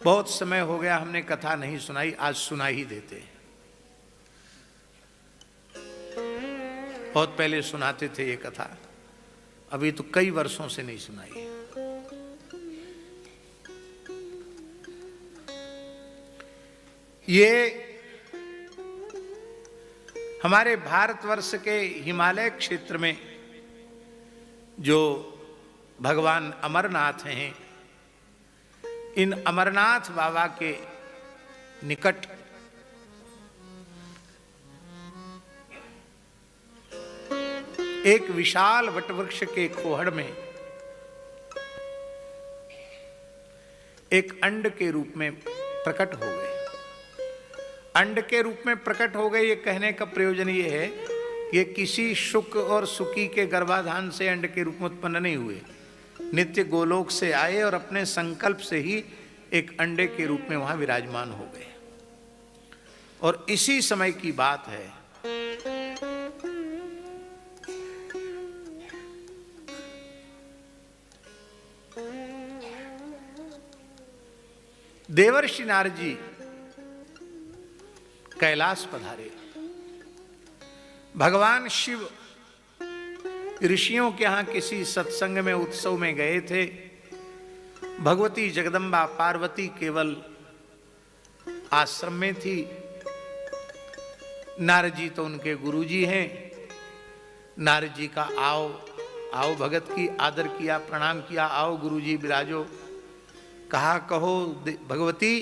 बहुत समय हो गया हमने कथा नहीं सुनाई, आज सुना ही देते। बहुत पहले सुनाते थे ये कथा, अभी तो कई वर्षों से नहीं सुनाई। ये हमारे भारतवर्ष के हिमालय क्षेत्र में जो भगवान अमरनाथ हैं, इन अमरनाथ बाबा के निकट एक विशाल वटवृक्ष के खोहड़ में एक अंड के रूप में प्रकट हो गए। अंड के रूप में प्रकट हो गए, ये कहने का प्रयोजन ये है कि ये किसी शुक और सुकी के गर्भाधान से अंड के रूप में उत्पन्न नहीं हुए, नित्य गोलोक से आए और अपने संकल्प से ही एक अंडे के रूप में वहां विराजमान हो गए। और इसी समय की बात है, देवर्षि नारद जी कैलाश पधारे। भगवान शिव ऋषियों के यहां किसी सत्संग में, उत्सव में गए थे। भगवती जगदम्बा पार्वती केवल आश्रम में थी। नारद जी तो उनके गुरुजी हैं। नारद जी का आओ आओ भगत की आदर किया, प्रणाम किया। आओ गुरुजी विराजो। कहा कहो भगवती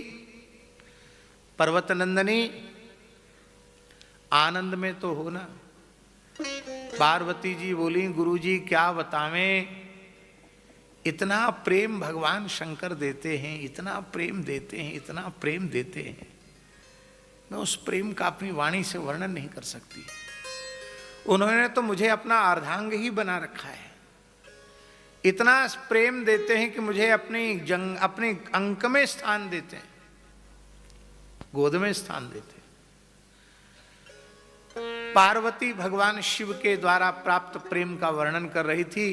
पर्वत नंदनी, आनंद में तो हो ना। पार्वती जी बोली गुरुजी क्या बतावें, इतना प्रेम भगवान शंकर देते हैं, इतना प्रेम देते हैं, इतना प्रेम देते हैं, मैं उस प्रेम का अपनी वाणी से वर्णन नहीं कर सकती। उन्होंने तो मुझे अपना अर्धांग ही बना रखा है। इतना प्रेम देते हैं कि मुझे अपने अंक में स्थान देते हैं, गोद में स्थान देते हैं। पार्वती भगवान शिव के द्वारा प्राप्त प्रेम का वर्णन कर रही थी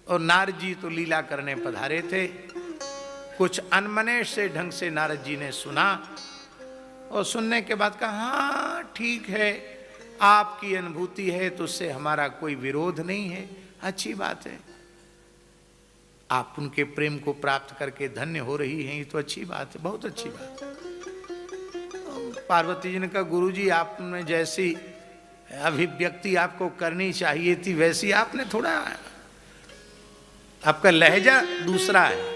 और नारद जी तो लीला करने पधारे थे। कुछ अनमने से ढंग से नारद जी ने सुना और सुनने के बाद कहा हाँ ठीक है, आपकी अनुभूति है तो उससे हमारा कोई विरोध नहीं है, अच्छी बात है। आप उनके प्रेम को प्राप्त करके धन्य हो रही हैं, ये तो अच्छी बात है, बहुत अच्छी बात है। पार्वती जी ने कहा गुरुजी आपने जैसी अभिव्यक्ति आपको करनी चाहिए थी वैसी आपने थोड़ा, आपका लहजा दूसरा है।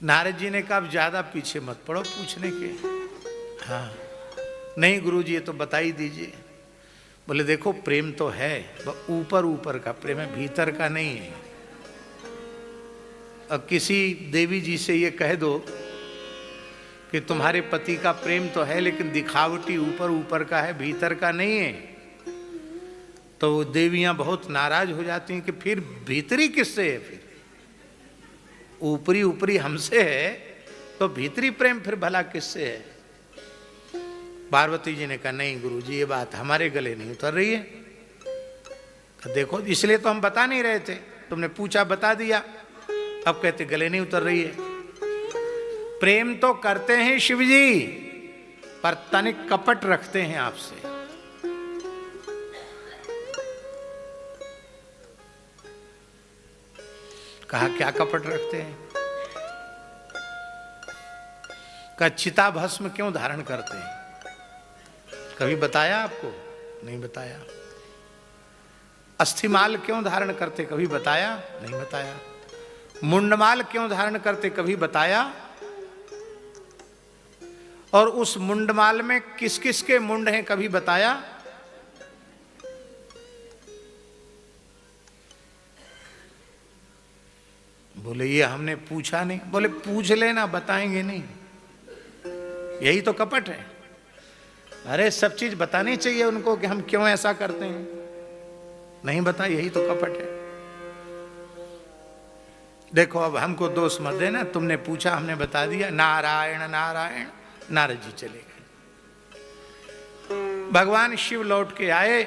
नारद जी ने कहा अब ज्यादा पीछे मत पड़ो पूछने के। हाँ नहीं गुरुजी ये तो बता ही दीजिए। बोले देखो प्रेम तो है, ऊपर ऊपर का प्रेम है, भीतर का नहीं है। अब किसी देवी जी से ये कह दो कि तुम्हारे पति का प्रेम तो है लेकिन दिखावटी ऊपर ऊपर का है, भीतर का नहीं है, तो देवियां बहुत नाराज हो जाती हैं कि फिर भीतरी किससे है, फिर ऊपरी ऊपरी हमसे है तो भीतरी प्रेम फिर भला किससे है। पार्वती जी ने कहा नहीं गुरुजी ये बात हमारे गले नहीं उतर रही है। देखो इसलिए तो हम बता नहीं रहे थे, तुमने पूछा बता दिया, अब कहते गले नहीं उतर रही है। प्रेम तो करते हैं शिव जी पर तनिक कपट रखते हैं आपसे। कहा क्या कपट रखते हैं? कहा चिता भस्म क्यों धारण करते हैं? कभी बताया आपको? नहीं बताया। अस्थिमाल क्यों धारण करते? कभी बताया? नहीं बताया। मुंडमाल क्यों धारण करते? कभी बताया? और उस मुंडमाल में किस किस के मुंड हैं? कभी बताया? बोले ये हमने पूछा नहीं। बोले पूछ लेना, बताएंगे नहीं, यही तो कपट है। अरे सब चीज बतानी चाहिए उनको कि हम क्यों ऐसा करते हैं, नहीं बता, यही तो कपट है। देखो अब हमको दोष मत देना, तुमने पूछा हमने बता दिया। नारायण नारायण। नारद जी चले गए। भगवान शिव लौट के आए।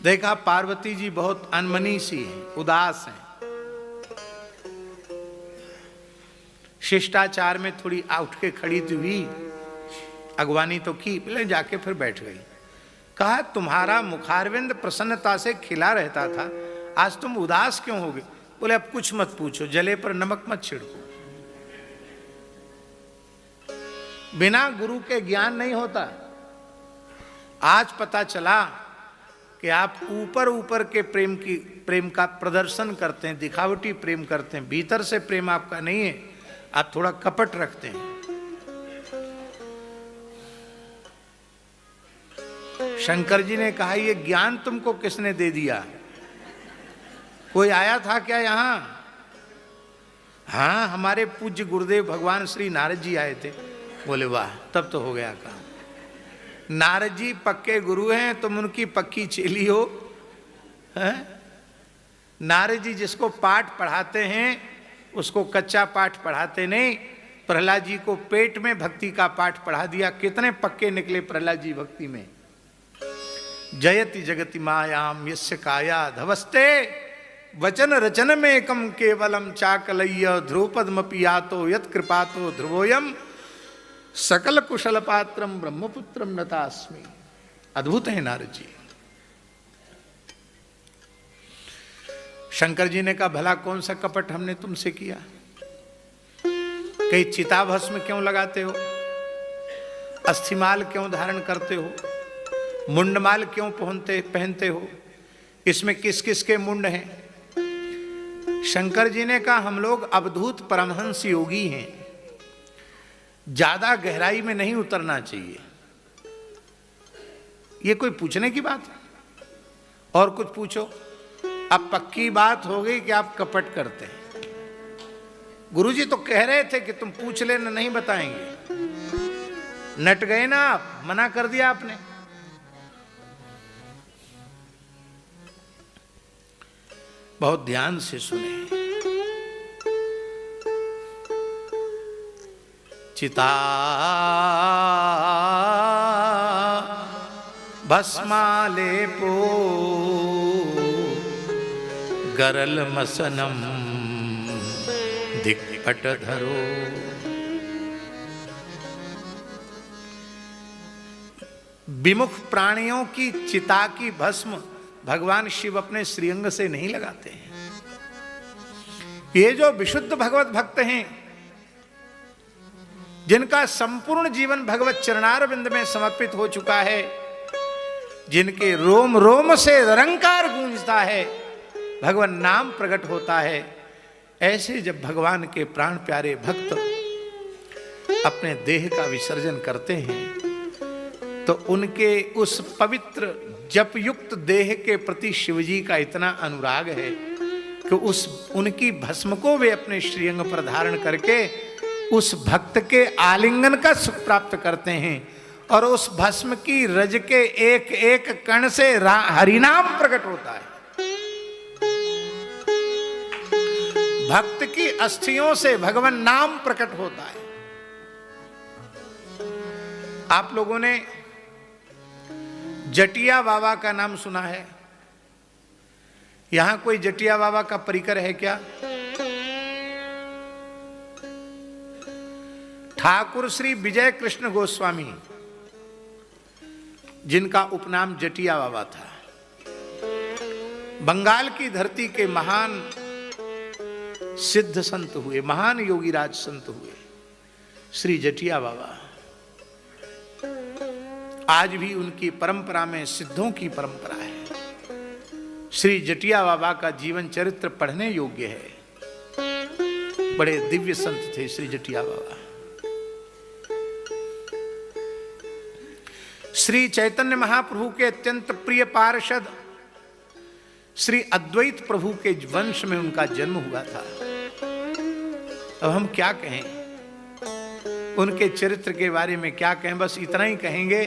देखा पार्वती जी बहुत अनमनी सी है, उदास हैं। शिष्टाचार में थोड़ी उठ के खड़ी हुई, अगवानी तो की, पहले जाके फिर बैठ गई। कहा तुम्हारा मुखारविंद प्रसन्नता से खिला रहता था, आज तुम उदास क्यों हो गए? बोले अब कुछ मत पूछो, जले पर नमक मत छिड़को। बिना गुरु के ज्ञान नहीं होता। आज पता चला कि आप ऊपर ऊपर के प्रेम का प्रदर्शन करते हैं, दिखावटी प्रेम करते हैं, भीतर से प्रेम आपका नहीं है, आप थोड़ा कपट रखते हैं। शंकर जी ने कहा ये ज्ञान तुमको किसने दे दिया? कोई आया था क्या यहां? हाँ, हमारे पूज्य गुरुदेव भगवान श्री नारद जी आए थे। बोले वाह, तब तो हो गया काम। नारद जी पक्के गुरु हैं, तुम उनकी पक्की चेली हो। नारद जी जिसको पाठ पढ़ाते हैं उसको कच्चा पाठ पढ़ाते नहीं। प्रहलाद जी को पेट में भक्ति का पाठ पढ़ा दिया। कितने पक्के निकले प्रहलाद जी भक्ति में। जयति जगति मायाम यस्य काया धवस्ते वचन रचन में एकम केवलम चाकलय्य ध्रुवपदमपि यातो यत् कृपातो ध्रुवोयम सकल कुशल पात्रम ब्रह्मपुत्रम नतास्मि। अद्भुत है नारद जी। शंकर जी ने कहा भला कौन सा कपट हमने तुमसे किया? कई चिता भस्म क्यों लगाते हो? अस्थिमाल क्यों धारण करते हो? मुंडमाल क्यों पहनते हो? इसमें किस किस के मुंड हैं? शंकर जी ने कहा हम लोग अवधूत परमहंस योगी हैं, ज्यादा गहराई में नहीं उतरना चाहिए। ये कोई पूछने की बात है? और कुछ पूछो। अब पक्की बात हो गई कि आप कपट करते हैं। गुरुजी तो कह रहे थे कि तुम पूछ लेना, नहीं बताएंगे। नट गए ना आप, मना कर दिया आपने। बहुत ध्यान से सुने। चिता भस्मालेपो गरल मसनम दिक्पट धरो। विमुख प्राणियों की चिता की भस्म भगवान शिव अपने श्रीअंग से नहीं लगाते हैं। ये जो विशुद्ध भगवत भक्त हैं, जिनका संपूर्ण जीवन भगवत चरणारविंद में समर्पित हो चुका है, जिनके रोम रोम से निरंकार गूंजता है, भगवान नाम प्रकट होता है, ऐसे जब भगवान के प्राण प्यारे भक्त अपने देह का विसर्जन करते हैं तो उनके उस पवित्र जप युक्त देह के प्रति शिवजी का इतना अनुराग है कि उनकी भस्म को वे अपने श्रीअंग पर धारण करके उस भक्त के आलिंगन का सुख प्राप्त करते हैं। और उस भस्म की रज के एक एक कण से हरिनाम प्रकट होता है। भक्त की अस्थियों से भगवान नाम प्रकट होता है। आप लोगों ने जटिया बाबा का नाम सुना है? यहां कोई जटिया बाबा का परिकर है क्या? ठाकुर श्री विजय कृष्ण गोस्वामी, जिनका उपनाम जटिया बाबा था, बंगाल की धरती के महान सिद्ध संत हुए, महान योगीराज संत हुए श्री जटिया बाबा। आज भी उनकी परंपरा में सिद्धों की परंपरा है। श्री जटिया बाबा का जीवन चरित्र पढ़ने योग्य है। बड़े दिव्य संत थे श्री जटिया बाबा। श्री चैतन्य महाप्रभु के अत्यंत प्रिय पार्षद श्री अद्वैत प्रभु के वंश में उनका जन्म हुआ था। अब हम क्या कहें उनके चरित्र के बारे में? क्या कहें? बस इतना ही कहेंगे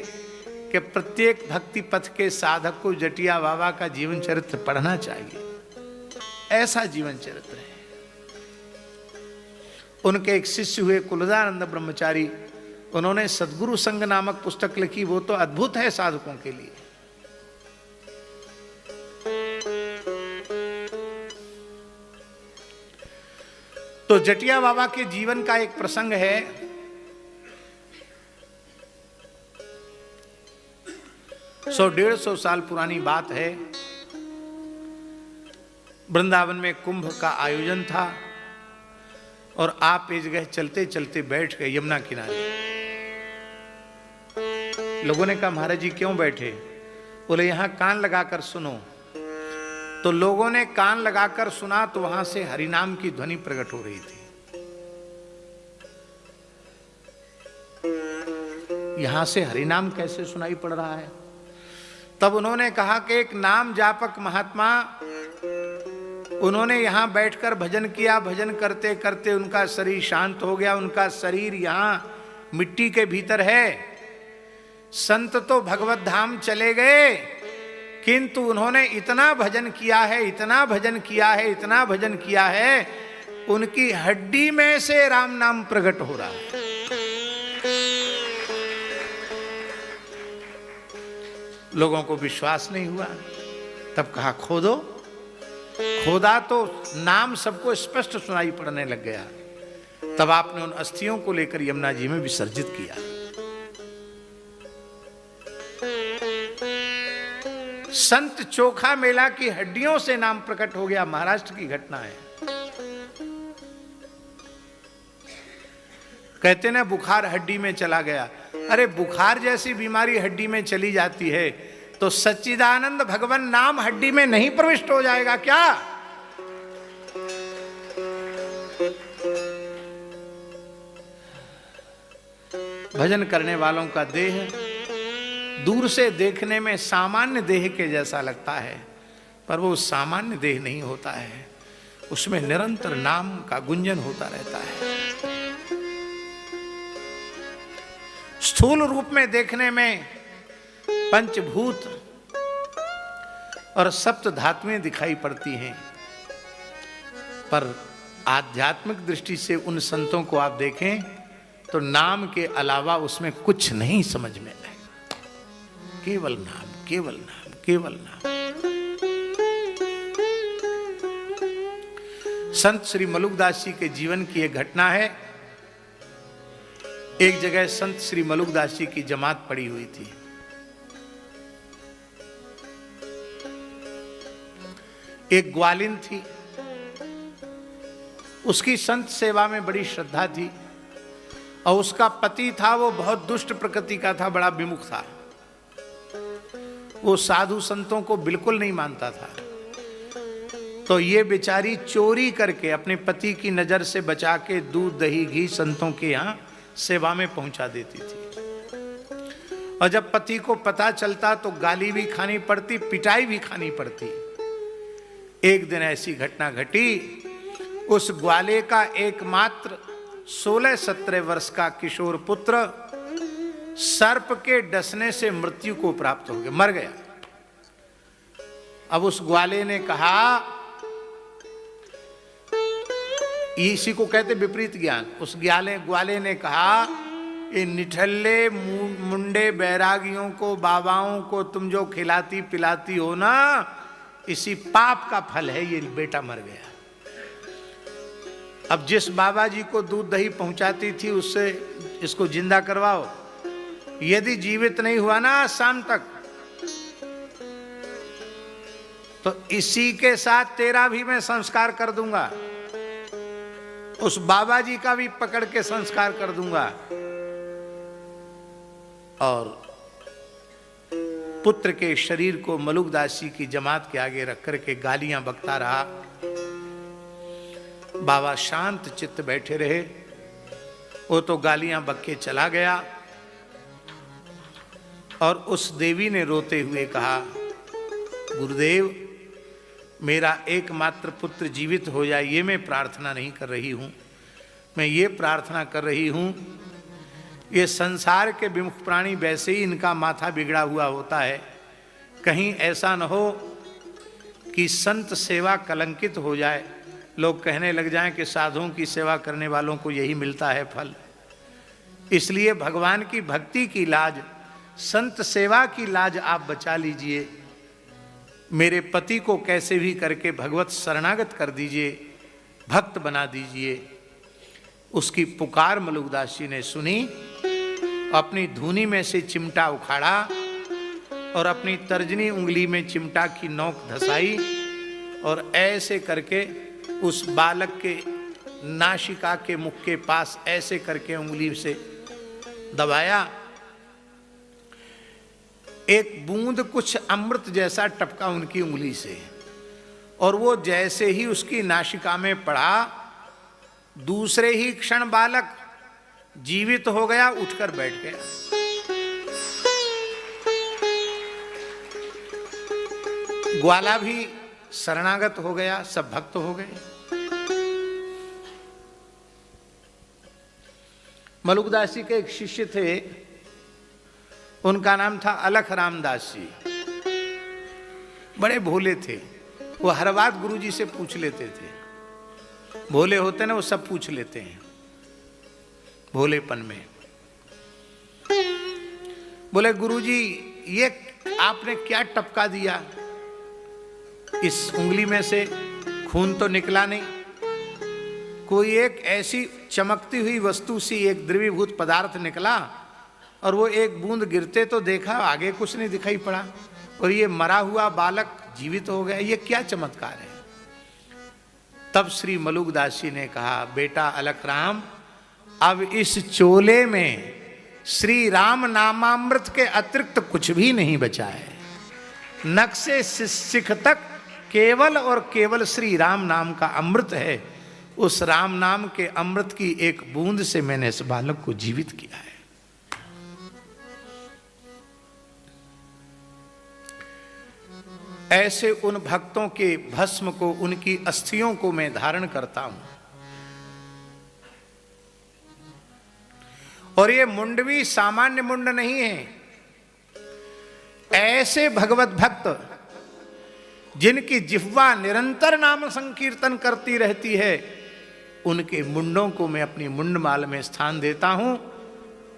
कि प्रत्येक भक्ति पथ के साधक को जटिया बाबा का जीवन चरित्र पढ़ना चाहिए। ऐसा जीवन चरित्र है। उनके एक शिष्य हुए कुलदानंद ब्रह्मचारी, उन्होंने सद्गुरु संग नामक पुस्तक लिखी। वो तो अद्भुत है साधकों के लिए। तो जटिया बाबा के जीवन का एक प्रसंग है। 100-150 साल पुरानी बात है। वृंदावन में कुंभ का आयोजन था और आप इस जगह चलते चलते बैठ गए यमुना किनारे। लोगों ने कहा महाराज जी क्यों बैठे? बोले यहां कान लगाकर सुनो। तो लोगों ने कान लगाकर सुना तो वहां से हरिनाम की ध्वनि प्रकट हो रही थी। यहां से हरिनाम कैसे सुनाई पड़ रहा है? तब उन्होंने कहा कि एक नाम जापक महात्मा, उन्होंने यहां बैठकर भजन किया। भजन करते करते उनका शरीर शांत हो गया। उनका शरीर यहां मिट्टी के भीतर है। संत तो भगवत धाम चले गए, किंतु उन्होंने इतना भजन किया है, इतना भजन किया है, इतना भजन किया है, उनकी हड्डी में से राम नाम प्रकट हो रहा है। लोगों को विश्वास नहीं हुआ। तब कहा खोदो। खोदा तो नाम सबको स्पष्ट सुनाई पड़ने लग गया। तब आपने उन अस्थियों को लेकर यमुना जी में विसर्जित किया। संत चोखा मेला की हड्डियों से नाम प्रकट हो गया। महाराष्ट्र की घटना है। कहते ना बुखार हड्डी में चला गया। अरे बुखार जैसी बीमारी हड्डी में चली जाती है तो सच्चिदानंद भगवान नाम हड्डी में नहीं प्रविष्ट हो जाएगा क्या? भजन करने वालों का देह दूर से देखने में सामान्य देह के जैसा लगता है, पर वो सामान्य देह नहीं होता है। उसमें निरंतर नाम का गुंजन होता रहता है। स्थूल रूप में देखने में पंचभूत और सप्त धातुएं दिखाई पड़ती हैं, पर आध्यात्मिक दृष्टि से उन संतों को आप देखें तो नाम के अलावा उसमें कुछ नहीं समझ में आएगा। केवल नाम, केवल नाम, केवल नाम। संत श्री मलुकदास जी के जीवन की एक घटना है। एक जगह संत श्री मलुकदास जी की जमात पड़ी हुई थी। एक ग्वालिन थी, उसकी संत सेवा में बड़ी श्रद्धा थी और उसका पति था वो बहुत दुष्ट प्रकृति का था, बड़ा विमुख था। वो साधु संतों को बिल्कुल नहीं मानता था। तो ये बेचारी चोरी करके अपने पति की नजर से बचा के दूध दही घी संतों के यहां सेवा में पहुंचा देती थी। और जब पति को पता चलता तो गाली भी खानी पड़ती, पिटाई भी खानी पड़ती। एक दिन ऐसी घटना घटी, उस ग्वाले का एकमात्र 16-17 वर्ष का किशोर पुत्र सर्प के डसने से मृत्यु को प्राप्त हो गया, मर गया। अब उस ग्वाले ने कहा, इसी को कहते विपरीत ज्ञान। उस ग्वाले ने कहा, ये निठल्ले मुंडे बैरागियों को, बाबाओं को तुम जो खिलाती पिलाती हो ना, इसी पाप का फल है, ये बेटा मर गया। अब जिस बाबा जी को दूध दही पहुंचाती थी उससे इसको जिंदा करवाओ। यदि जीवित नहीं हुआ ना शाम तक तो इसी के साथ तेरा भी मैं संस्कार कर दूंगा, उस बाबा जी का भी पकड़ के संस्कार कर दूंगा। और पुत्र के शरीर को मलुकदास जी की जमात के आगे रख करके गालियां बकता रहा। बाबा शांत चित्त बैठे रहे। वो तो गालियां बक के चला गया और उस देवी ने रोते हुए कहा, गुरुदेव मेरा एकमात्र पुत्र जीवित हो जाए, ये मैं प्रार्थना नहीं कर रही हूँ। मैं ये प्रार्थना कर रही हूँ, ये संसार के विमुख प्राणी वैसे ही इनका माथा बिगड़ा हुआ होता है, कहीं ऐसा न हो कि संत सेवा कलंकित हो जाए, लोग कहने लग जाएं कि साधुओं की सेवा करने वालों को यही मिलता है फल। इसलिए भगवान की भक्ति की लाज, संत सेवा की लाज आप बचा लीजिए। मेरे पति को कैसे भी करके भगवत शरणागत कर दीजिए, भक्त बना दीजिए। उसकी पुकार मलुकदास जी ने सुनी, अपनी धूनी में से चिमटा उखाड़ा और अपनी तर्जनी उंगली में चिमटा की नोक धसाई और ऐसे करके उस बालक के नासिका के मुख के पास ऐसे करके उंगली से दबाया। एक बूंद कुछ अमृत जैसा टपका उनकी उंगली से, और वो जैसे ही उसकी नासिका में पड़ा, दूसरे ही क्षण बालक जीवित हो गया, उठकर बैठ गया। ग्वाला भी शरणागत हो गया, सब भक्त हो गए। मलुकदास जी के एक शिष्य थे, उनका नाम था अलख रामदास जी। बड़े भोले थे, वो हर बात गुरु जी से पूछ लेते थे। भोले होते ना, वो सब पूछ लेते हैं भोलेपन में। बोले गुरु जी, ये आपने क्या टपका दिया, इस उंगली में से खून तो निकला नहीं, कोई एक ऐसी चमकती हुई वस्तु सी एक द्रवीभूत पदार्थ निकला और वो एक बूंद गिरते तो देखा, आगे कुछ नहीं दिखाई पड़ा, और ये मरा हुआ बालक जीवित हो गया, ये क्या चमत्कार है। तब श्री मलुकदास जी ने कहा, बेटा अलख राम, अब इस चोले में श्री राम नामामृत के अतिरिक्त कुछ भी नहीं बचा है। नख से शिख तक केवल और केवल श्री राम नाम का अमृत है। उस राम नाम के अमृत की एक बूंद से मैंने इस बालक को जीवित किया है। ऐसे उन भक्तों के भस्म को, उनकी अस्थियों को मैं धारण करता हूं। और ये मुंड भी सामान्य मुंड नहीं है। ऐसे भगवत भक्त जिनकी जिह्वा निरंतर नाम संकीर्तन करती रहती है, उनके मुंडों को मैं अपनी मुंडमाल में स्थान देता हूं।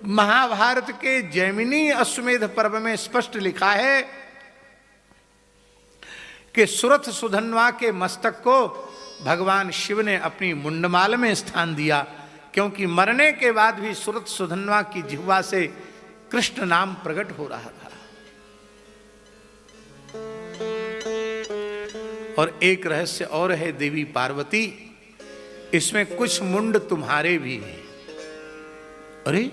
महाभारत के जैमिनी अश्वमेध पर्व में स्पष्ट लिखा है कि सुरथ सुधन्वा के मस्तक को भगवान शिव ने अपनी मुंडमाल में स्थान दिया, क्योंकि मरने के बाद भी सुरथ सुधन्वा की जिह्वा से कृष्ण नाम प्रकट हो रहा था। और एक रहस्य और है देवी पार्वती, इसमें कुछ मुंड तुम्हारे भी हैं। अरे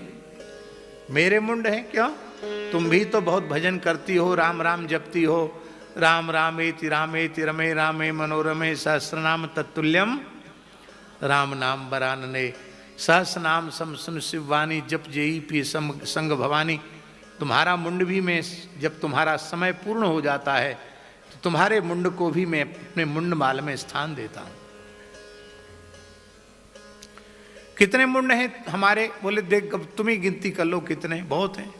मेरे मुंड हैं क्यों? तुम भी तो बहुत भजन करती हो, राम राम जपती हो, राम रामेति रामेति रमे रामे मनोरमे सहस्रनाम तत्तुल्यम राम नाम वरानने सहस्रनाम सम सुन शिववाणी जप जेई पी संग भवानी। तुम्हारा मुंड भी मैं, जब तुम्हारा समय पूर्ण हो जाता है तो तुम्हारे मुंड को भी मैं अपने मुंड माल में स्थान देता हूं। कितने मुंड हैं हमारे? बोले देख, अब तुम ही गिनती कर लो कितने, बहुत हैं।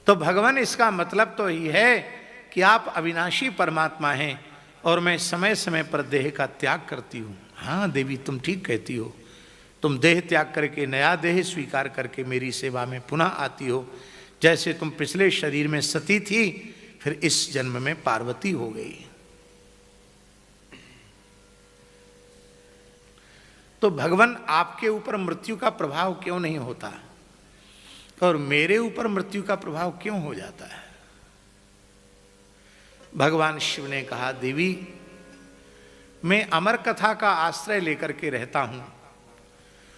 तो भगवान, इसका मतलब तो यही है कि आप अविनाशी परमात्मा हैं और मैं समय समय पर देह का त्याग करती हूँ। हाँ देवी, तुम ठीक कहती हो, तुम देह त्याग करके नया देह स्वीकार करके मेरी सेवा में पुनः आती हो। जैसे तुम पिछले शरीर में सती थी, फिर इस जन्म में पार्वती हो गई। तो भगवान, आपके ऊपर मृत्यु का प्रभाव क्यों नहीं होता और मेरे ऊपर मृत्यु का प्रभाव क्यों हो जाता है? भगवान शिव ने कहा, देवी मैं अमर कथा का आश्रय लेकर के रहता हूं,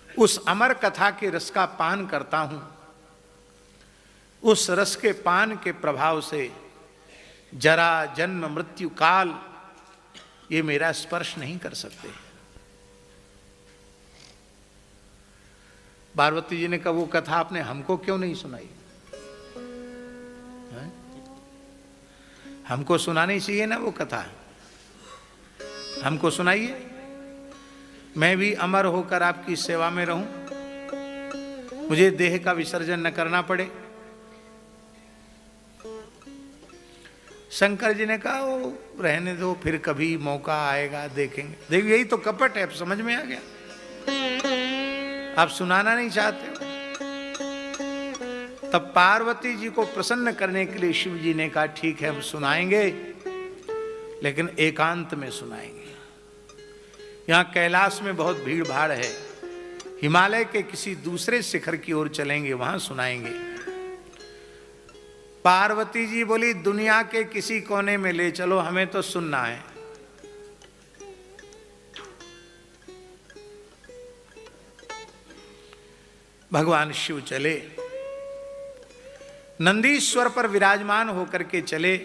उस अमर कथा के रस का पान करता हूं। उस रस के पान के प्रभाव से जरा जन्म मृत्यु काल ये मेरा स्पर्श नहीं कर सकते। पार्वती जी ने कहा, वो कथा आपने हमको क्यों नहीं सुनाई? है? हमको सुनानी चाहिए ना वो कथा, हमको सुनाइए, मैं भी अमर होकर आपकी सेवा में रहूं, मुझे देह का विसर्जन न करना पड़े। शंकर जी ने कहा, वो रहने दो, फिर कभी मौका आएगा देखेंगे। देखिए यही तो कपट है, अब समझ में आ गया, आप सुनाना नहीं चाहते हो। तब पार्वती जी को प्रसन्न करने के लिए शिव जी ने कहा, ठीक है हम सुनाएंगे, लेकिन एकांत में सुनाएंगे। यहाँ कैलाश में बहुत भीड़ भाड़ है, हिमालय के किसी दूसरे शिखर की ओर चलेंगे, वहां सुनाएंगे। पार्वती जी बोली दुनिया के किसी कोने में ले चलो, हमें तो सुनना है। भगवान शिव चले, नंदीश्वर पर विराजमान होकर के चले।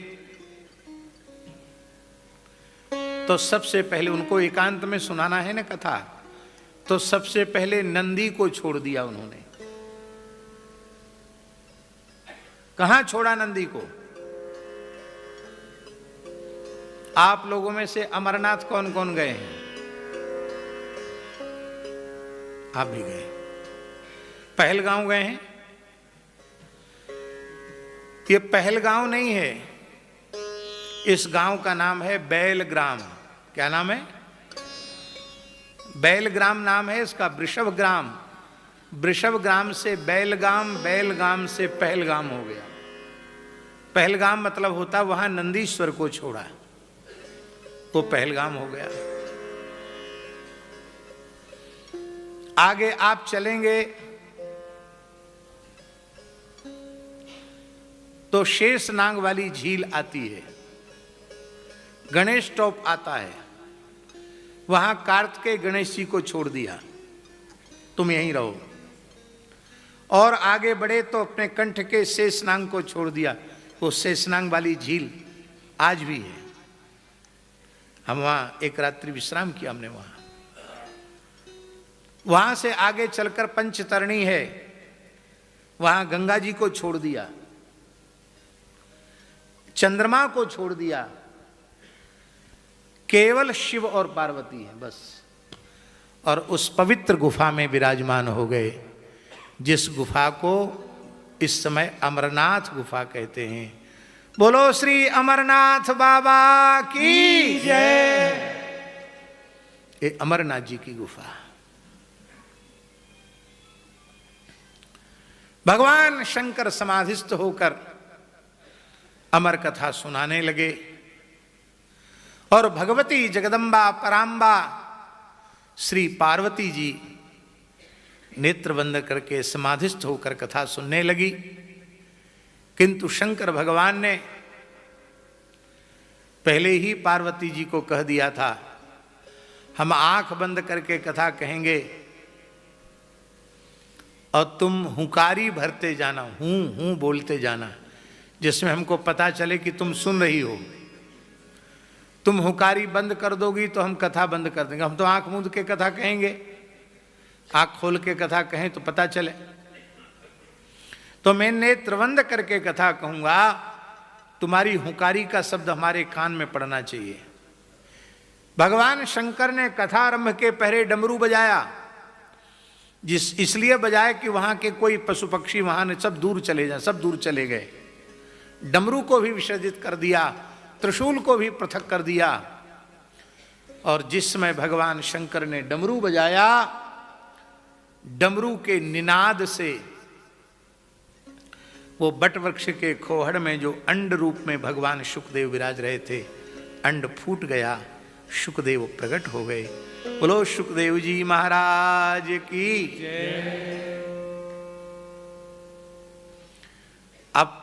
तो सबसे पहले उनको एकांत में सुनाना है ना कथा, तो सबसे पहले नंदी को छोड़ दिया उन्होंने। कहां छोड़ा नंदी को? आप लोगों में से अमरनाथ कौन कौन गए हैं? आप भी गए। पहलगांव गए हैं? ये पहलगांव नहीं है, इस गांव का नाम है बैलग्राम। क्या नाम है? बैलग्राम नाम है इसका, वृषभग्राम। वृषभग्राम से बैलगाम, बैलगाम से पहलगाम हो गया। पहलगाम मतलब होता वहां नंदीश्वर को छोड़ा, तो पहलगाम हो गया। आगे आप चलेंगे तो शेषनाग वाली झील आती है, गणेश टॉप आता है, वहां कार्तिकेय गणेश जी को छोड़ दिया, तुम यहीं रहो। और आगे बढ़े तो अपने कंठ के शेषनाग को छोड़ दिया। वो शेषनाग वाली झील आज भी है, हम वहां एक रात्रि विश्राम किया हमने वहां से आगे चलकर पंचतरणी है, वहां गंगा जी को छोड़ दिया, चंद्रमा को छोड़ दिया, केवल शिव और पार्वती हैं बस। और उस पवित्र गुफा में विराजमान हो गए, जिस गुफा को इस समय अमरनाथ गुफा कहते हैं। बोलो श्री अमरनाथ बाबा की जय। ये अमरनाथ जी की गुफा। भगवान शंकर समाधिस्थ होकर अमर कथा सुनाने लगे और भगवती जगदम्बा पराम्बा श्री पार्वती जी नेत्र बंद करके समाधिस्थ होकर कथा सुनने लगी। किंतु शंकर भगवान ने पहले ही पार्वती जी को कह दिया था, हम आंख बंद करके कथा कहेंगे और तुम हुंकारी भरते जाना, हूं हूं बोलते जाना, जिसमें हमको पता चले कि तुम सुन रही हो। तुम हुंकारी बंद कर दोगी तो हम कथा बंद कर देंगे। हम तो आंख मूंद के कथा कहेंगे, आंख खोल के कथा कहें तो पता चले। तो मैं नेत्र बंद करके कथा कहूंगा, तुम्हारी हुंकारी का शब्द हमारे कान में पड़ना चाहिए। भगवान शंकर ने कथा आरंभ के पहले डमरू बजाया, इसलिए बजाया कि वहां के कोई पशु पक्षी वहां सब दूर चले जाए, सब दूर चले गए। डमरू को भी विसर्जित कर दिया, त्रिशूल को भी पृथक कर दिया। और जिस समय भगवान शंकर ने डमरू बजाया, डमरू के निनाद से वो बट वृक्ष के खोहड़ में जो अंड रूप में भगवान शुकदेव विराज रहे थे, अंड फूट गया, शुकदेव प्रकट हो गए। बोलो शुकदेव जी महाराज की जय। अब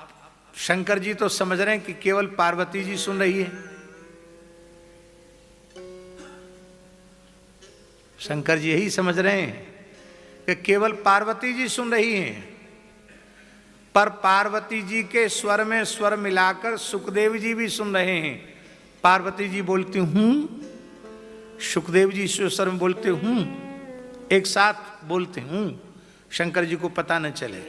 शंकर जी तो समझ रहे हैं कि केवल पार्वती जी सुन रही है। शंकर जी यही समझ रहे हैं कि केवल पार्वती जी सुन रही हैं, पर पार्वती जी के स्वर में स्वर मिलाकर सुखदेव जी भी सुन रहे हैं। पार्वती जी बोलती हूं, सुखदेव जी स्वर में बोलते हूं, एक साथ बोलते हूं, शंकर जी को पता न चले।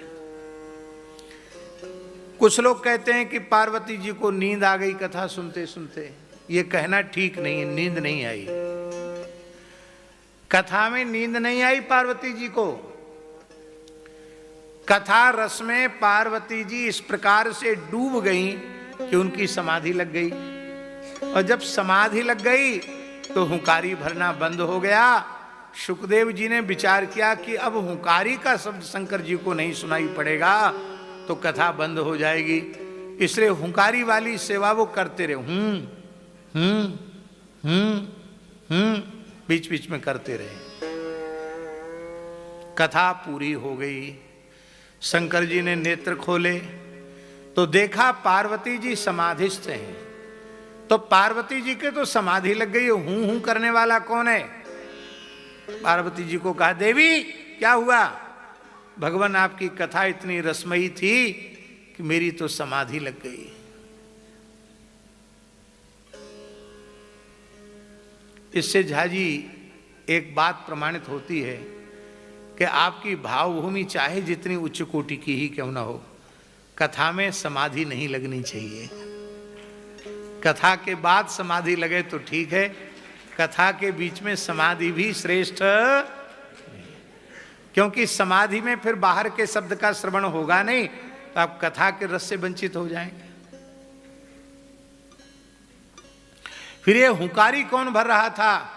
कुछ लोग कहते हैं कि पार्वती जी को नींद आ गई कथा सुनते सुनते। ये कहना ठीक नहीं है, नींद नहीं आई। कथा में नींद नहीं आई पार्वती जी को। कथा रस में पार्वती जी इस प्रकार से डूब गई कि उनकी समाधि लग गई। और जब समाधि लग गई तो हुंकारी भरना बंद हो गया। शुकदेव जी ने विचार किया कि अब हुंकारी का शब्द शंकर जी को नहीं सुनाई पड़ेगा तो कथा बंद हो जाएगी, इसलिए हुंकारी वाली सेवा वो करते रहे। बीच बीच में करते रहे। कथा पूरी हो गई। शंकर जी ने नेत्र खोले तो देखा पार्वती जी समाधिस्थ हैं। तो पार्वती जी के तो समाधि लग गई, हूं हूं करने वाला कौन है? पार्वती जी को कहा, देवी क्या हुआ? भगवान आपकी कथा इतनी रसमयी थी कि मेरी तो समाधि लग गई। इससे झाजी एक बात प्रमाणित होती है कि आपकी भावभूमि चाहे जितनी उच्च कोटि की ही क्यों ना हो, कथा में समाधि नहीं लगनी चाहिए। कथा के बाद समाधि लगे तो ठीक है, कथा के बीच में समाधि भी श्रेष्ठ, क्योंकि समाधि में फिर बाहर के शब्द का श्रवण होगा नहीं, तो आप कथा के रस से वंचित हो जाएंगे। फिर ये हुंकारी कौन भर रहा था?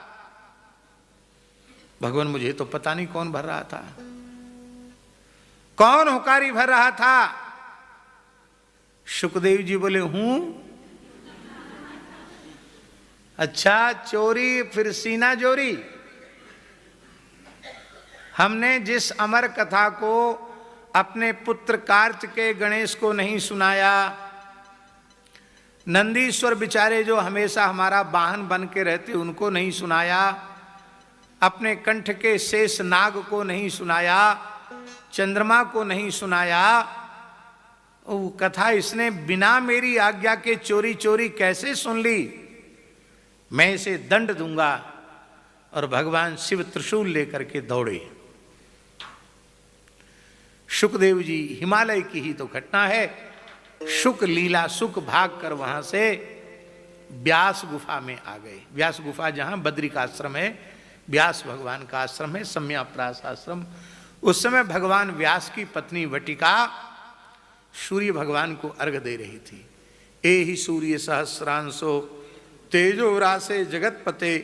भगवान मुझे तो पता नहीं कौन भर रहा था। कौन हुंकारी भर रहा था? सुखदेव जी बोले, हूं। अच्छा, चोरी फिर सीना जोरी। हमने जिस अमर कथा को अपने पुत्र कार्तिकेय गणेश को नहीं सुनाया, नंदीश्वर बेचारे जो हमेशा हमारा वाहन बन के रहते उनको नहीं सुनाया, अपने कंठ के शेष नाग को नहीं सुनाया, चंद्रमा को नहीं सुनाया, वो कथा इसने बिना मेरी आज्ञा के चोरी चोरी कैसे सुन ली? मैं इसे दंड दूंगा। और भगवान शिव त्रिशूल लेकर के दौड़े। शुकदेव जी, हिमालय की ही तो घटना है, शुक लीला सुख भाग कर वहां से व्यास गुफा में आ गए। व्यास गुफा जहां बद्री का आश्रम है, व्यास भगवान का आश्रम है, सम्याप्रास आश्रम। उस समय भगवान व्यास की पत्नी वटिका सूर्य भगवान को अर्घ दे रही थी। ए ही सूर्य सहस्रांशो तेजो रासे जगतपते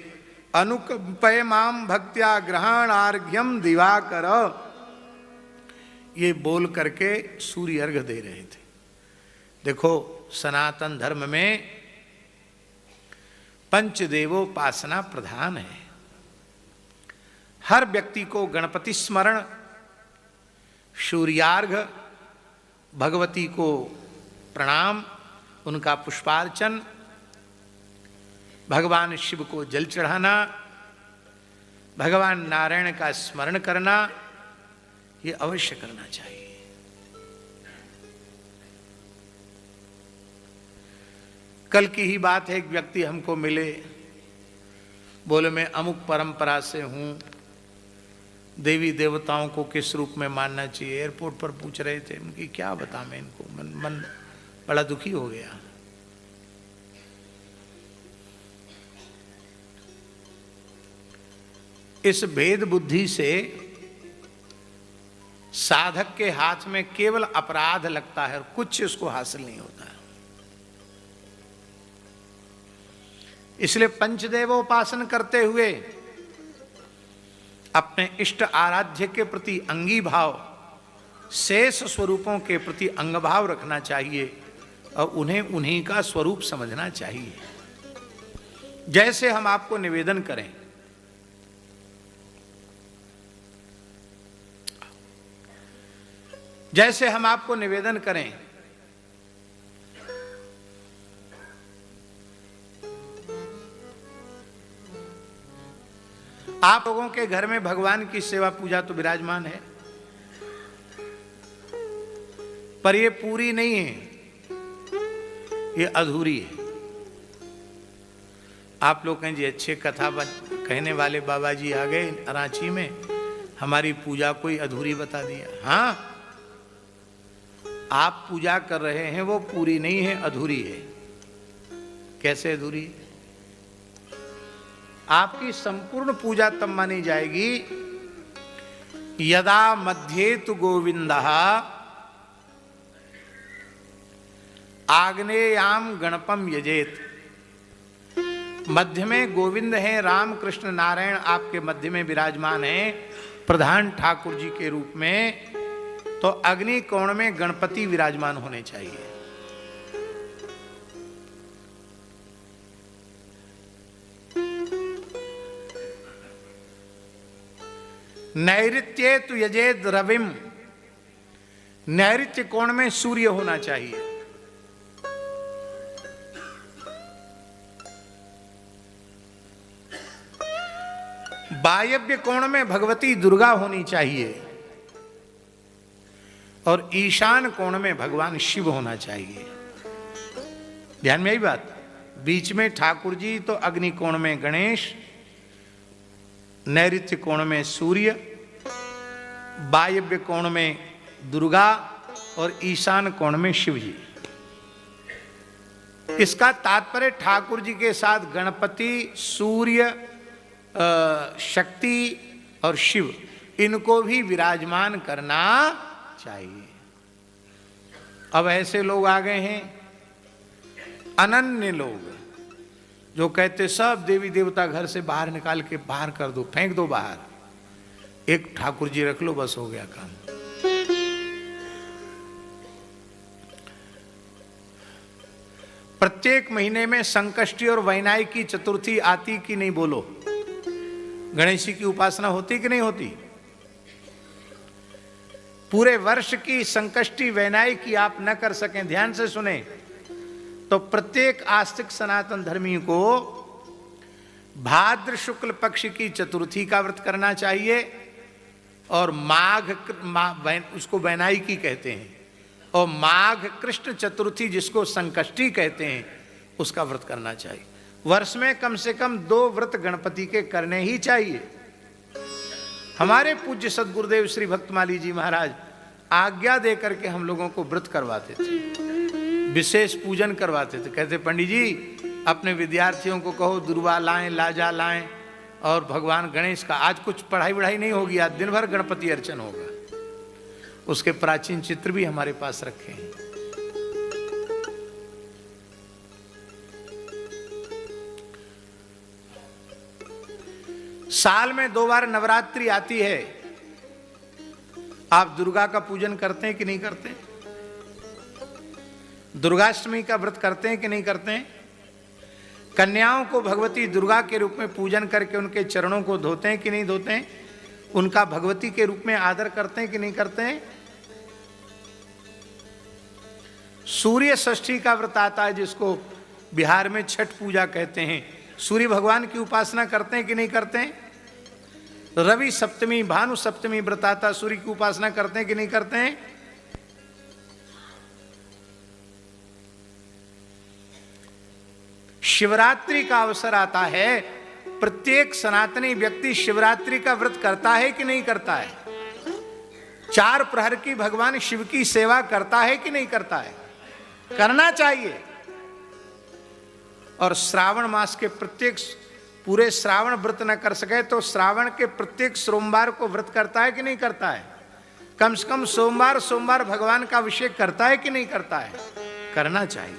अनुकंपय माम भक्त्या ग्रहणार्घ्यम दिवाकर, ये बोल करके सूर्य अर्घ दे रहे थे। देखो, सनातन धर्म में पंचदेवोपासना प्रधान है। हर व्यक्ति को गणपति स्मरण, सूर्यार्घ, भगवती को प्रणाम, उनका पुष्पार्चन, भगवान शिव को जल चढ़ाना, भगवान नारायण का स्मरण करना, ये अवश्य करना चाहिए। कल की ही बात है, एक व्यक्ति हमको मिले, बोले मैं अमुक परंपरा से हूं, देवी देवताओं को किस रूप में मानना चाहिए। एयरपोर्ट पर पूछ रहे थे, उनकी क्या बता मैं इनको, मन बड़ा दुखी हो गया। इस भेद बुद्धि से साधक के हाथ में केवल अपराध लगता है और कुछ उसको हासिल नहीं होता है। इसलिए पंचदेवोपासन करते हुए अपने इष्ट आराध्य के प्रति अंगी भाव, शेष स्वरूपों के प्रति अंगभाव रखना चाहिए और उन्हें उन्हीं का स्वरूप समझना चाहिए। जैसे हम आपको निवेदन करें, जैसे हम आपको निवेदन करें, आप लोगों के घर में भगवान की सेवा पूजा तो विराजमान है, पर ये पूरी नहीं है, ये अधूरी है। आप लोग कहें जी अच्छे कथा कहने वाले बाबा जी आ गए रांची में, हमारी पूजा कोई अधूरी बता दिया। हाँ, आप पूजा कर रहे हैं वो पूरी नहीं है, अधूरी है। कैसे अधूरी है? आपकी संपूर्ण पूजा तब मानी जाएगी यदा मध्ये तु गोविंदः आग्नेयाम गणपम यजेत। मध्य में गोविंद हैं, राम कृष्ण नारायण आपके मध्य में विराजमान हैं प्रधान ठाकुर जी के रूप में, तो अग्नि कोण में गणपति विराजमान होने चाहिए। नैऋत्ये तु यजेद रविम, नैऋत्य कोण में सूर्य होना चाहिए। वायव्य कोण में भगवती दुर्गा होनी चाहिए और ईशान कोण में भगवान शिव होना चाहिए। ध्यान में आई बात। बीच में ठाकुर जी तो अग्नि कोण में गणेश, नैऋत्य कोण में सूर्य, वायव्य कोण में दुर्गा और ईशान कोण में शिव जी। इसका तात्पर्य ठाकुर जी के साथ गणपति, सूर्य, शक्ति और शिव, इनको भी विराजमान करना चाहिए। अब ऐसे लोग आ गए हैं अनन्य लोग, जो कहते सब देवी देवता घर से बाहर निकाल के बाहर कर दो, फेंक दो बाहर, एक ठाकुर जी रख लो, बस हो गया काम। प्रत्येक महीने में संकष्टी और वैनायकी चतुर्थी आती कि नहीं बोलो? गणेश जी की उपासना होती कि नहीं होती? पूरे वर्ष की संकष्टी वैनायकी आप न कर सकें, ध्यान से सुने, तो प्रत्येक आस्तिक सनातन धर्मी को भाद्र शुक्ल पक्ष की चतुर्थी का व्रत करना चाहिए और उसको वैनायकी कहते हैं, और माघ कृष्ण चतुर्थी जिसको संकष्टी कहते हैं उसका व्रत करना चाहिए। वर्ष में कम से कम 2 व्रत गणपति के करने ही चाहिए। हमारे पूज्य सद्गुरुदेव श्री भक्तमाली जी महाराज आज्ञा दे करके हम लोगों को व्रत करवाते थे, विशेष पूजन करवाते थे। कहते पंडित जी अपने विद्यार्थियों को कहो दुर्वा लाएं, लाजा लाएं और भगवान गणेश का, आज कुछ पढ़ाई वढ़ाई नहीं होगी, आज दिन भर गणपति अर्चन होगा। उसके प्राचीन चित्र भी हमारे पास रखे हैं। साल में 2 बार नवरात्रि आती है। आप दुर्गा का पूजन करते हैं कि नहीं करते? दुर्गाष्टमी का व्रत करते हैं कि नहीं करते हैं? कन्याओं को भगवती दुर्गा के रूप में पूजन करके उनके चरणों को धोते हैं कि नहीं धोते हैं? उनका भगवती के रूप में आदर करते हैं कि नहीं करते हैं? सूर्य षष्ठी का व्रत आता है जिसको बिहार में छठ पूजा कहते हैं। सूर्य भगवान की उपासना करते हैं कि नहीं करते हैं? रवि सप्तमी, भानु सप्तमी व्रत आता, सूर्य की उपासना करते हैं कि नहीं करते हैं? शिवरात्रि का अवसर आता है, प्रत्येक सनातनी व्यक्ति शिवरात्रि का व्रत करता है कि नहीं करता है? 4 प्रहर की भगवान शिव की सेवा करता है कि नहीं करता है? करना चाहिए। और श्रावण मास के प्रत्येक, पूरे श्रावण व्रत न कर सके तो श्रावण के प्रत्येक सोमवार को व्रत करता है कि नहीं करता है? कम से कम सोमवार भगवान का अभिषेक करता है कि नहीं करता है? करना चाहिए।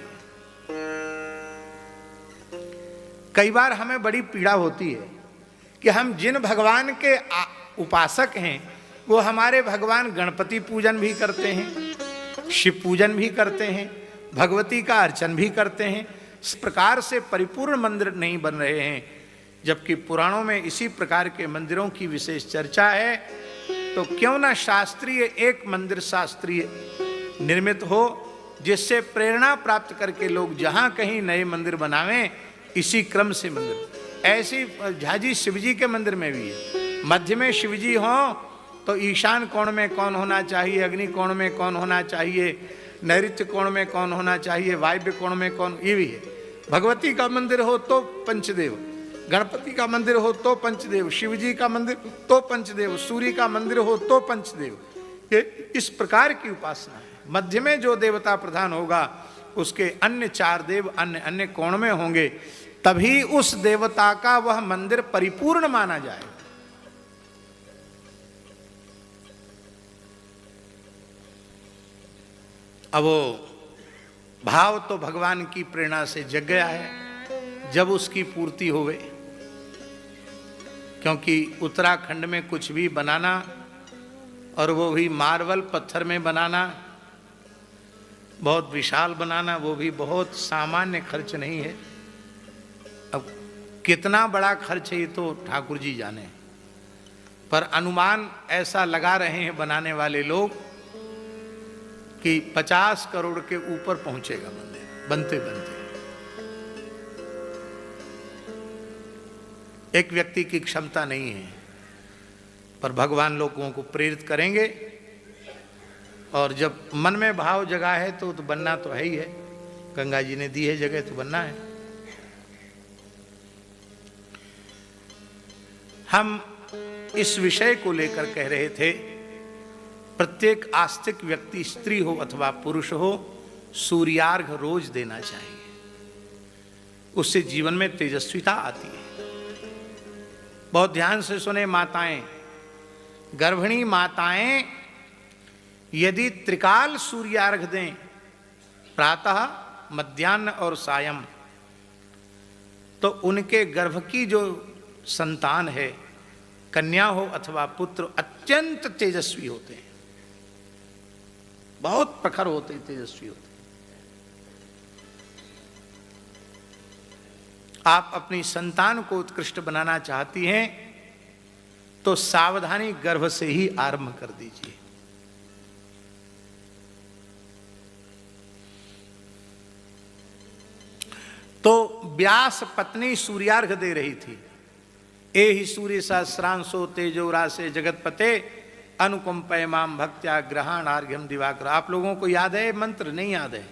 कई बार हमें बड़ी पीड़ा होती है कि हम जिन भगवान के उपासक हैं वो हमारे भगवान गणपति पूजन भी करते हैं, शिव पूजन भी करते हैं, भगवती का अर्चन भी करते हैं, इस प्रकार से परिपूर्ण मंदिर नहीं बन रहे हैं। जबकि पुराणों में इसी प्रकार के मंदिरों की विशेष चर्चा है। तो क्यों ना शास्त्रीय एक मंदिर शास्त्रीय निर्मित हो, जिससे प्रेरणा प्राप्त करके लोग जहां कहीं नए मंदिर बनावें, इसी क्रम से मंदिर। ऐसी झाजी शिवजी के मंदिर में भी है, मध्य में शिवजी हों तो ईशान कोण में कौन होना चाहिए, अग्नि कोण में कौन होना चाहिए, नैऋत्य कोण में कौन होना चाहिए, वायव्य कोण में कौन, ये भी है। भगवती का मंदिर हो तो पंचदेव, गणपति का मंदिर हो तो पंचदेव, शिवजी का मंदिर तो पंचदेव, सूर्य का मंदिर हो तो पंचदेव। ये इस प्रकार की उपासना है। मध्य में जो देवता प्रधान होगा उसके अन्य 4 देव अन्य अन्य कोण में होंगे, तभी उस देवता का वह मंदिर परिपूर्ण माना जाएगा। अब वो भाव तो भगवान की प्रेरणा से जग गया है, जब उसकी पूर्ति होवे। क्योंकि उत्तराखंड में कुछ भी बनाना, और वो भी मार्बल पत्थर में बनाना, बहुत विशाल बनाना, वो भी बहुत सामान्य खर्च नहीं है। अब कितना बड़ा खर्च है ये तो ठाकुर जी जाने। पर अनुमान ऐसा लगा रहे हैं बनाने वाले लोग कि 50 करोड़ के ऊपर पहुंचेगा मंदिर बनते बनते। एक व्यक्ति की क्षमता नहीं है, पर भगवान लोगों को प्रेरित करेंगे, और जब मन में भाव जगा है तो बनना तो है ही है। गंगा जी ने दी है जगह तो बनना है। हम इस विषय को लेकर कह रहे थे, प्रत्येक आस्तिक व्यक्ति, स्त्री हो अथवा पुरुष हो, सूर्यार्घ रोज देना चाहिए। उससे जीवन में तेजस्विता आती है। बहुत ध्यान से सुने माताएं, गर्भिणी माताएं यदि त्रिकाल सूर्यार्घ दें, प्रातः, मध्याह्न और सायं, तो उनके गर्भ की जो संतान है, कन्या हो अथवा पुत्र, अत्यंत तेजस्वी होते हैं, बहुत प्रखर होते हैं, तेजस्वी होते हैं। आप अपनी संतान को उत्कृष्ट बनाना चाहती हैं तो सावधानी गर्भ से ही आरंभ कर दीजिए। तो व्यास पत्नी सूर्यार्घ दे रही थी। ए ही सूर्य सहस्रांशो तेजोरासे जगतपते अनुकंपय माम भक्त्या ग्रहणार्घ्यम दिवाकर। आप लोगों को याद है मंत्र? नहीं याद है?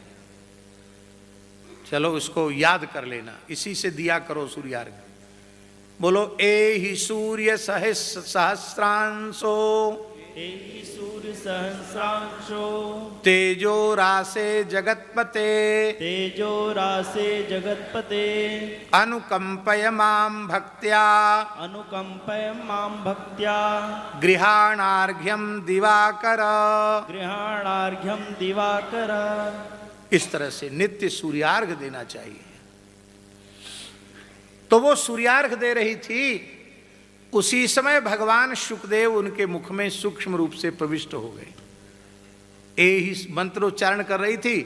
चलो इसको याद कर लेना, इसी से दिया करो सूर्यार्घ। बोलो, ए ही सूर्य सहस्रांशो, ए ही सूर्य सहस्रांशो, तेजोरासे जगतपते, तेजोरासे जगतपते, अनुकंपय माम भक्त्या, अनुकंपय माम भक्त्या, गृहाणार्घ्यम दिवाकर, गृहाणार्घ्यम दिवाकर। इस तरह से नित्य सूर्यार्घ देना चाहिए। तो वो सूर्यार्घ दे रही थी, उसी समय भगवान शुकदेव उनके मुख में सूक्ष्म रूप से प्रविष्ट हो गए। ए ही मंत्रोच्चारण कर रही थी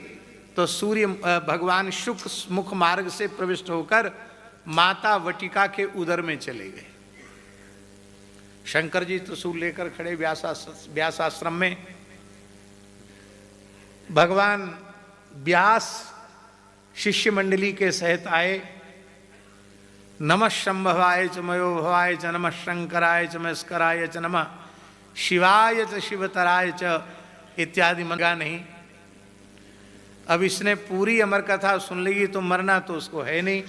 तो सूर्य भगवान शुक मुख मार्ग से प्रविष्ट होकर माता वटिका के उदर में चले गए। शंकर जी त्रिशूल लेकर खड़े व्यासाश्रम में। भगवान व्यास शिष्य मंडली के सहित आए। नमः शंभवाय च मयो भवाय च, नमः शंकराय च मस्कराय च, नमः शिवाय च शिवतराय च इत्यादि मंगा नहीं। अब इसने पूरी अमर कथा सुन ली तो मरना तो उसको है नहीं,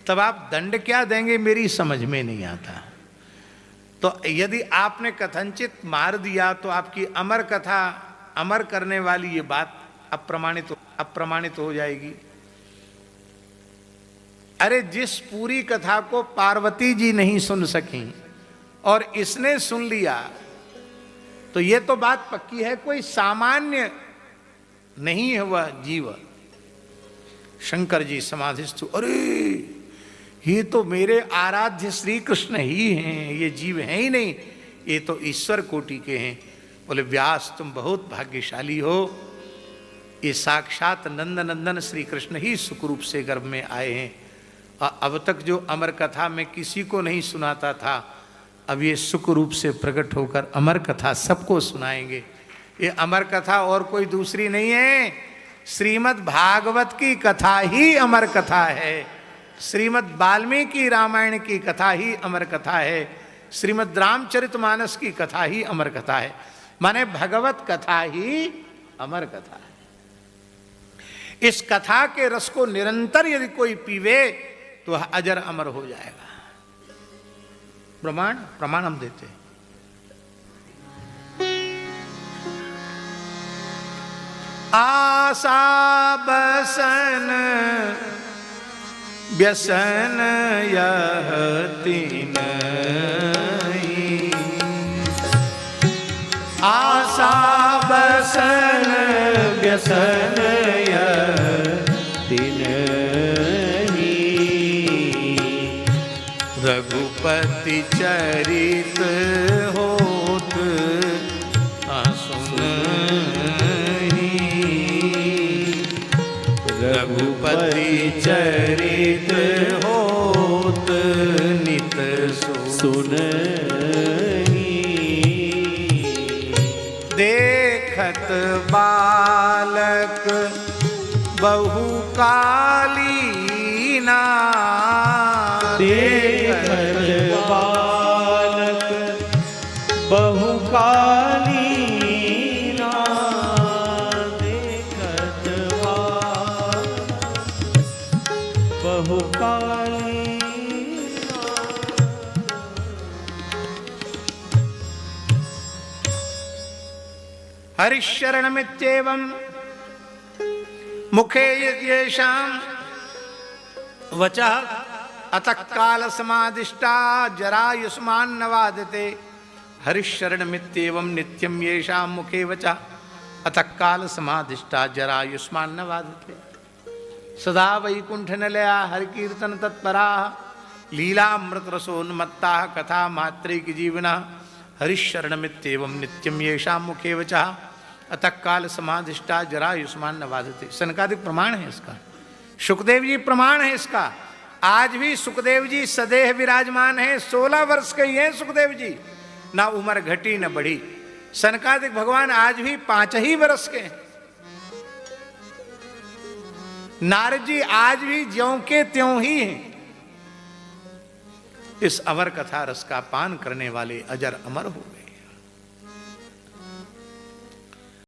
तब आप दंड क्या देंगे मेरी समझ में नहीं आता। तो यदि आपने कथनचित मार दिया तो आपकी अमर कथा, अमर करने वाली ये बात अप्रमाणित हो जाएगी। अरे जिस पूरी कथा को पार्वती जी नहीं सुन सकी और इसने सुन लिया तो ये तो बात पक्की है, कोई सामान्य नहीं है वह जीव। शंकर जी समाधिस्थ, अरे ये तो मेरे आराध्य श्री कृष्ण ही हैं, ये जीव हैं ही नहीं, ये तो ईश्वर कोटि के हैं। बोले व्यास तुम बहुत भाग्यशाली हो, ये साक्षात नंद नंदन श्री कृष्ण ही सुख रूप से गर्भ में आए हैं। और अब तक जो अमर कथा मैं किसी को नहीं सुनाता था, अब ये सुख रूप से प्रकट होकर अमर कथा सबको सुनाएंगे। ये अमर कथा और कोई दूसरी नहीं है, श्रीमद् भागवत की कथा ही अमर कथा है। श्रीमद् वाल्मीकि रामायण की कथा ही अमर कथा है। श्रीमद् रामचरितमानस की कथा ही अमर कथा है। माने भगवत कथा ही अमर कथा है। इस कथा के रस को निरंतर यदि कोई पीवे तो वह अजर अमर हो जाएगा। प्रमाण हम देते हैं। आशा बसन व्यसन यह तीन, आशा बसन व्यसन यह तीन, रघुपति चरित होत सुनहि, रघुपति चरित होत नित सुनहि। हरिशरणमित्येवं मुखे येषां वचः अतः काल समादिष्टा जरायुष्मान न वादते। हरिशरणमित्येवं नित्यं येषां मुखे वचः अतः काल समादिष्टा जरायुष्मान न वादते। सदा वैकुंठ निलया हरिकीर्तन तत्परा लीलामृत रसोन्मत्ता कथा मात्रेक जीवना। हरिशरणमित्येवं नित्यं येषां मुखे वचः अतः काल समाधिष्ठा जरायुष्मान न वादते। सनकादिक प्रमाण है इसका, सुखदेव जी प्रमाण है इसका। आज भी सुखदेव जी सदेह विराजमान है, 16 वर्ष के ही हैं सुखदेव जी, ना उम्र घटी न बढ़ी। सनकादिक भगवान आज भी 5 ही वर्ष के हैं। नारद जी आज भी ज्यों के त्यों ही हैं। इस अमर कथा रस का पान करने वाले अजर अमर हो गए।